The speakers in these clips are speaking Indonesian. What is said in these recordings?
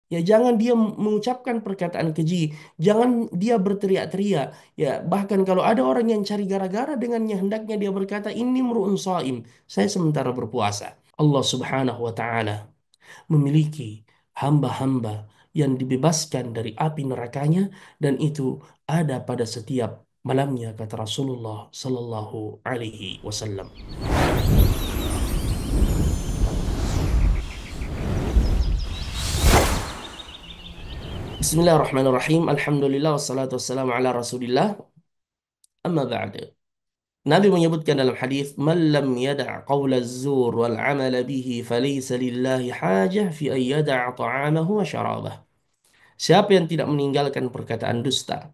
Ya, jangan dia mengucapkan perkataan keji, jangan dia berteriak-teriak. Ya, bahkan kalau ada orang yang cari gara-gara dengannya, hendaknya dia berkata, ini mru'un shaim, saya sementara berpuasa. Allah Subhanahu wa taala memiliki hamba-hamba yang dibebaskan dari api nerakanya, dan itu ada pada setiap malamnya, kata Rasulullah sallallahu alaihi wasallam. Bismillahirrahmanirrahim. Alhamdulillah wassalatu wassalamu ala Rasulillah. Amma ba'du. Nabi menyebutkan dalam hadis, "Man lam yada' qaula az-zur wal 'amala bihi falaysa lillahi hajah fi an yada'a ta'amahu wa syarabah." Siapa yang tidak meninggalkan perkataan dusta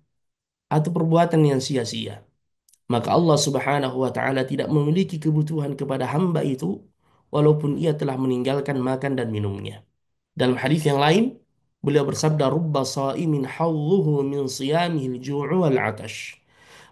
atau perbuatan yang sia-sia, maka Allah Subhanahu wa taala tidak memiliki kebutuhan kepada hamba itu walaupun ia telah meninggalkan makan dan minumnya. Dalam hadis yang lain, beliau bersabda, "Rubba sha'imin hawluhu min siyamihi al-ju'u wal 'atash."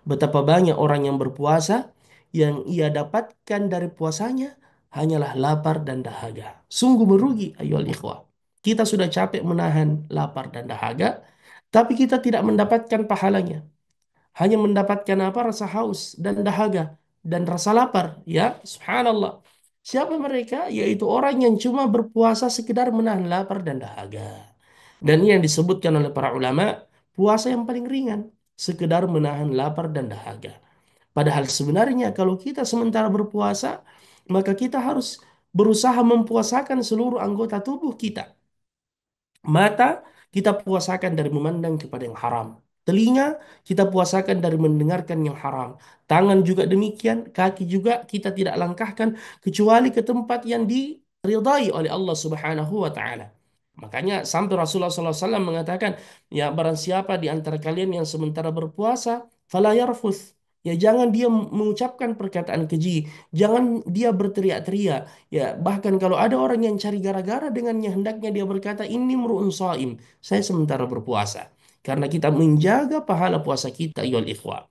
Betapa banyak orang yang berpuasa yang ia dapatkan dari puasanya hanyalah lapar dan dahaga. Sungguh merugi, ayolah ikhwah. Kita sudah capek menahan lapar dan dahaga, tapi kita tidak mendapatkan pahalanya. Hanya mendapatkan apa? Rasa haus dan dahaga dan rasa lapar. Ya, subhanallah. Siapa mereka? Yaitu orang yang cuma berpuasa sekedar menahan lapar dan dahaga. Dan ini yang disebutkan oleh para ulama, puasa yang paling ringan, sekedar menahan lapar dan dahaga. Padahal sebenarnya kalau kita sementara berpuasa, maka kita harus berusaha mempuasakan seluruh anggota tubuh kita. Mata kita puasakan dari memandang kepada yang haram. Telinga kita puasakan dari mendengarkan yang haram. Tangan juga demikian, kaki juga kita tidak langkahkan kecuali ke tempat yang diridai oleh Allah Subhanahu wa taala. Makanya sampai Rasulullah SAW mengatakan, ya barang siapa di antara kalian yang sementara berpuasa, fala yarfuth. Ya, jangan dia mengucapkan perkataan keji, jangan dia berteriak-teriak. Ya, bahkan kalau ada orang yang cari gara-gara dengannya, hendaknya dia berkata, ini mru'un shaim, saya sementara berpuasa. Karena kita menjaga pahala puasa kita, ayyuhal ikhwah.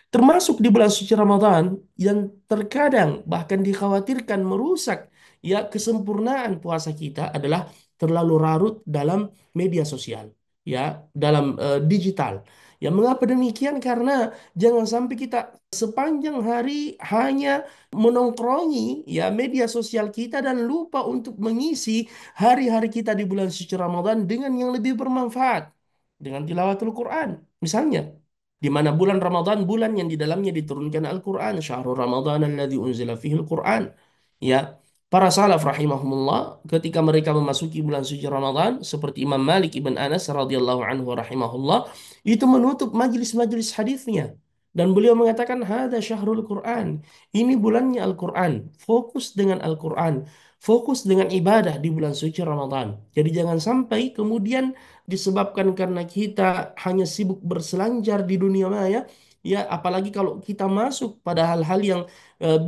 Termasuk di bulan suci Ramadan yang terkadang bahkan dikhawatirkan merusak ya kesempurnaan puasa kita adalah terlalu larut dalam media sosial, ya, dalam digital. Ya, mengapa demikian? Karena jangan sampai kita sepanjang hari hanya menongkrongi ya media sosial kita dan lupa untuk mengisi hari-hari kita di bulan suci Ramadan dengan yang lebih bermanfaat, dengan tilawatul Quran misalnya, di mana bulan Ramadan bulan yang di dalamnya diturunkan Al-Quran, syahrul Ramadan alladzi unzila fihi Al-Quran. Ya, para salaf rahimahumullah ketika mereka memasuki bulan suci Ramadan, seperti Imam Malik ibn Anas radhiyallahu anhu rahimahullah, itu menutup majlis-majlis hadisnya dan beliau mengatakan, hada syahrul Quran, ini bulannya Al-Quran, fokus dengan Al-Quran, fokus dengan ibadah di bulan suci Ramadan. Jadi jangan sampai kemudian disebabkan karena kita hanya sibuk berselancar di dunia maya, ya, apalagi kalau kita masuk pada hal-hal yang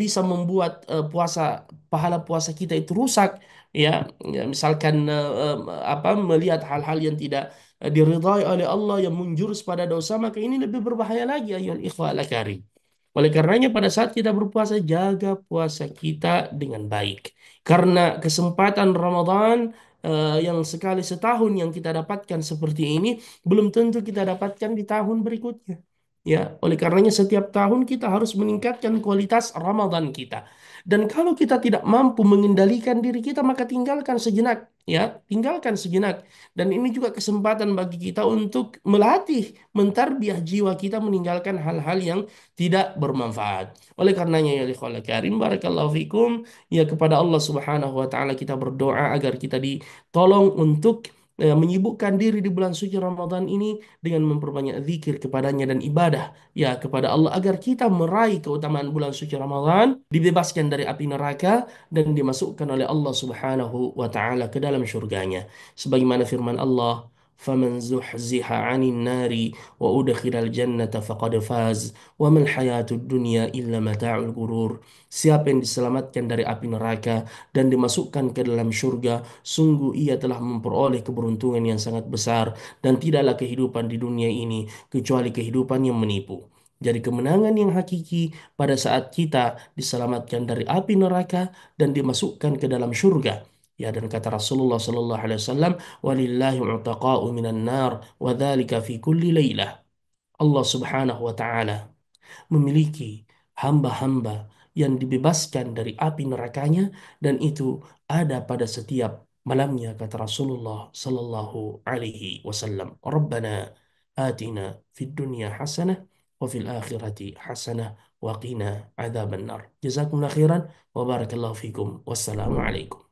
bisa membuat pahala puasa kita itu rusak, ya, ya misalkan apa melihat hal-hal yang tidak diridhai oleh Allah yang menjurus pada dosa, maka ini lebih berbahaya lagi, ayyuhal ikhwal karim. Oleh karenanya pada saat kita berpuasa, jaga puasa kita dengan baik. Karena kesempatan Ramadan yang sekali setahun yang kita dapatkan seperti ini, belum tentu kita dapatkan di tahun berikutnya. Ya, oleh karenanya setiap tahun kita harus meningkatkan kualitas Ramadan kita. Dan kalau kita tidak mampu mengendalikan diri kita, maka tinggalkan sejenak, ya, tinggalkan sejenak. Dan ini juga kesempatan bagi kita untuk melatih, mentarbiah jiwa kita meninggalkan hal-hal yang tidak bermanfaat. Oleh karenanya ya ikhwal karim, barakallahu fikum, ya kepada Allah Subhanahu wa taala kita berdoa agar kita ditolong untuk menyibukkan diri di bulan suci Ramadan ini dengan memperbanyak zikir kepadanya dan ibadah ya kepada Allah agar kita meraih keutamaan bulan suci Ramadan, dibebaskan dari api neraka dan dimasukkan oleh Allah Subhanahu wa taala ke dalam surganya. Sebagaimana firman Allah, "Faman zuhziha 'anil nari wa udkhilal jannata faqad faz wa mal hayatud dunya illa mata'ul ghurur." Siapa yang diselamatkan dari api neraka dan dimasukkan ke dalam surga, sungguh ia telah memperoleh keberuntungan yang sangat besar, dan tidaklah kehidupan di dunia ini kecuali kehidupan yang menipu. Jadi kemenangan yang hakiki pada saat kita diselamatkan dari api neraka dan dimasukkan ke dalam surga. Ya, dan kata Rasulullah sallallahu alaihi wasallam, "Walillahi utaqa'u minan nar wa dzalika fi kulli lailah." Allah Subhanahu wa taala memiliki hamba-hamba yang dibebaskan dari api nerakanya, dan itu ada pada setiap malamnya, kata Rasulullah sallallahu alaihi wasallam. Rabbana atina fid dunya hasanah wa fil akhirati hasanah wa qina adzabannar. Jazakumullah khairan wa barakallahu fikum. Wassalamu alaikum.